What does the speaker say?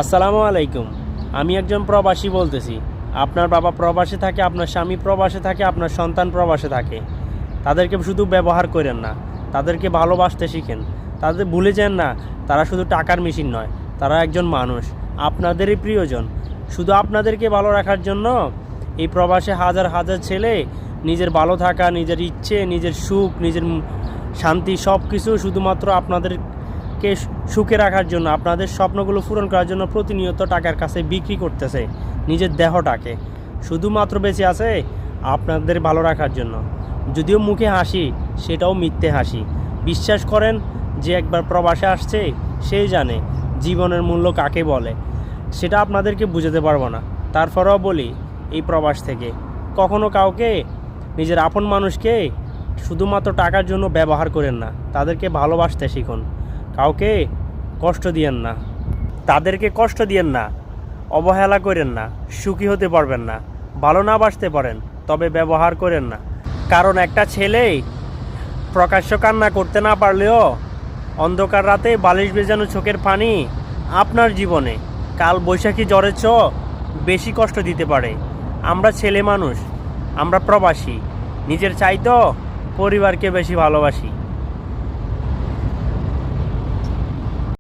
আসসালামু আলাইকুম। আমি একজন প্রবাসী বলতেছি। আপনার বাবা প্রবাসে থাকে, আপনার স্বামী প্রবাসে থাকে, আপনার সন্তান প্রবাসে থাকে। তাদেরকে শুধু ব্যবহার করেন না, তাদেরকে ভালোবাসতে শিখেন। তাদের ভুলে যান না, তারা শুধু টাকার মেশিন নয়, তারা একজন মানুষ, আপনাদেরই প্রিয়জন। শুধু আপনাদেরকে ভালো রাখার জন্য এই প্রবাসে হাজার হাজার ছেলে নিজের ভালো থাকা, নিজের ইচ্ছে, নিজের সুখ, নিজের শান্তি সব কিছু শুধুমাত্র আপনাদেরকে সুখে রাখার জন্য, আপনাদের স্বপ্নগুলো পূরণ করার জন্য প্রতিনিয়ত টাকার কাছে বিক্রি করতেছে নিজের দেহটাকে। শুধুমাত্র বেঁচে আছে আপনাদের ভালো রাখার জন্য। যদিও মুখে হাসি, সেটাও মিথ্যে হাসি। বিশ্বাস করেন, যে একবার প্রবাসে আসছে সেই জানে জীবনের মূল্য কাকে বলে। সেটা আপনাদেরকে বুঝাতে পারবো না। তারপরেও বলি, এই প্রবাস থেকে কখনো কাউকে, নিজের আপন মানুষকে শুধুমাত্র টাকার জন্য ব্যবহার করেন না, তাদেরকে ভালোবাসতে শিখুন। কাউকে কষ্ট দিয়েন না, তাদেরকে কষ্ট দিয়েন না, অবহেলা করেন না। সুখী হতে পারবেন না, ভালো না বাসতে পারেন, তবে ব্যবহার করেন না। কারণ একটা ছেলে প্রকাশ্য কান্না করতে না পারলেও অন্ধকার রাতে বালিশ ভেজানো চোখের পানি আপনার জীবনে কাল বৈশাখী ঝড়ের চেয়েও বেশি কষ্ট দিতে পারে। আমরা ছেলে মানুষ, আমরা প্রবাসী, নিজের চাইতেও পরিবারকে বেশি ভালোবাসি।